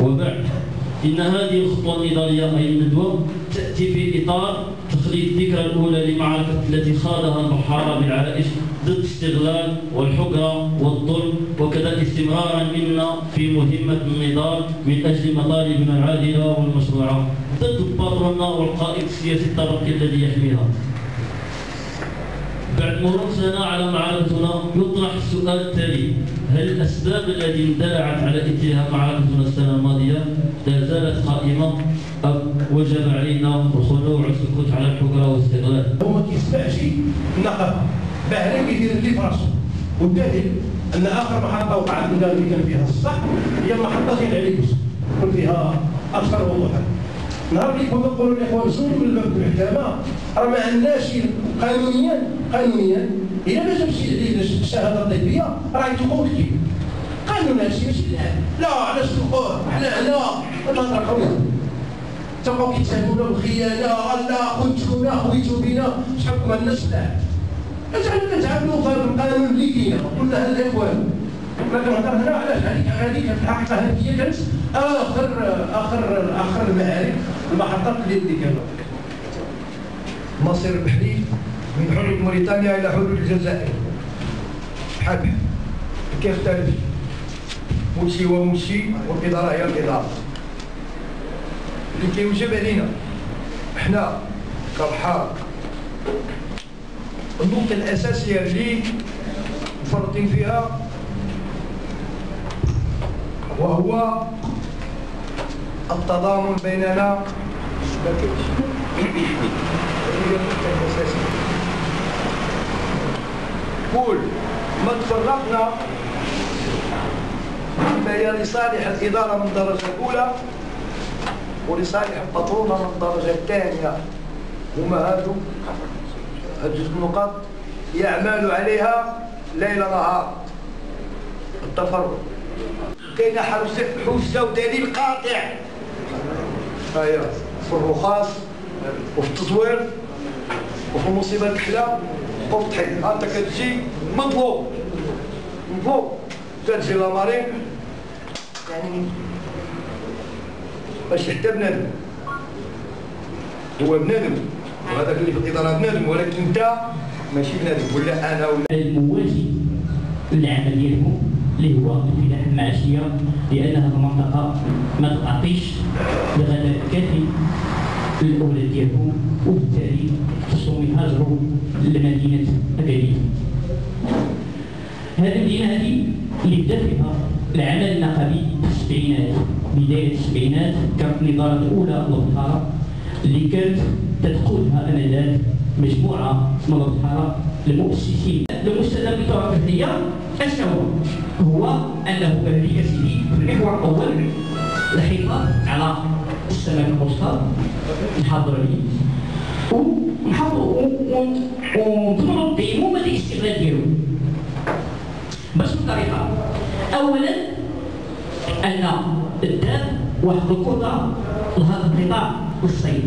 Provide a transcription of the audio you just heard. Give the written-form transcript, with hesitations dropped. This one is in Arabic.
وبعد، إن هذه الخطوة النضالية أي الندوة تأتي في إطار تخليد الذكرى الأولى للمعركة التي خاضها المحارة بالعرائش ضد الاستغلال والحجرة والظلم، وكذا استمرارا منا في مهمة النضال من أجل مطالبنا العادلة والمشروعة ضد الباترونا والقائد السياسي الطبقي الذي يحميها. بعد مرور سنة على معركتنا يطرح السؤال التالي: هل الأسباب التي اندلعت على إثرها معركتنا السنة الماضية لا زالت قائمة أم وجب علينا الخضوع والسكوت على الحجرة والاستغلال؟ هو ما كيسمعش النقابة باهرين كيدير اللي في راسه، والدليل أن آخر محطة وقعت اللي كان فيها الصح هي المحطة ديال عليكوس، يكون فيها أكثر وضوحا. نهار اللي كنا نقولوا الإخوان زوروا من باب المحكمة راه ما عندناش قانونيا إلا ما جابش الشهادة الطبية راه يتوقف كيف قانونا ماشي لا علاش تقول حنا هنا نهضر قوي تبقاو كيتهمونا بالخيانة لا خنتونا خويتو بينا شحال ما عندناش لا اجعلوا كنتعاملوا بالقانون اللي كاين قلنا الإخوان. ما كنهضر هنا علاش هذيك في الحقيقة هذه كانت آخر المعارك المحطات اللي كانوا. المصير البحري من حدود موريتانيا إلى حدود الجزائر بحال كيختلف، ملشي هو ملشي والإدارة هي الإدارة. اللي كيوجب علينا حنا كبحار النقطة الأساسية اللي مفرطين فيها وهو التضامن بيننا. قول ما تفرقنا فهي لصالح الإدارة من الدرجة الأولى ولصالح البطرونة من الدرجة الثانية. هما هادو جوج النقاط يعمل عليها ليل نهار. التفرق كاين حجة ودليل قاطع هيا في الرخاص وفي التطوير وفي المصيبة الكحلة وفي التحيط. انت كتجي من فوق كتجي لامارين يعني ماشي حتى بنادم، هو بنادم وهذاك اللي في الإدارة بنادم، ولكن انت ماشي بنادم ولا انا ولا الموازي للعمل ديالهم اللي هو الفلاحة المعاشية، لأن هذه المنطقة ما تعطيش الغذاء الكافي للأولاد ديالهم، وبالتالي خصهم يهاجروا لمدينة أكادير. هذه المدينة هذه اللي بدا فيها العمل النقابي في السبعينات، بداية السبعينات كانت النضالة الأولى للبحارة اللي كانت تدخلها آنذاك مجموعة من البحارة المؤسسين. المستند بطرق فردية أشهر هو أنه كان في سيدي في المحور الأول الحفاظ على السمك المصطاد الحضري ونضمنوا ديمومة الاستغلال ديالو باش بطريقة أولا أن الدار واحد القدرة لهذا القطاع الصيد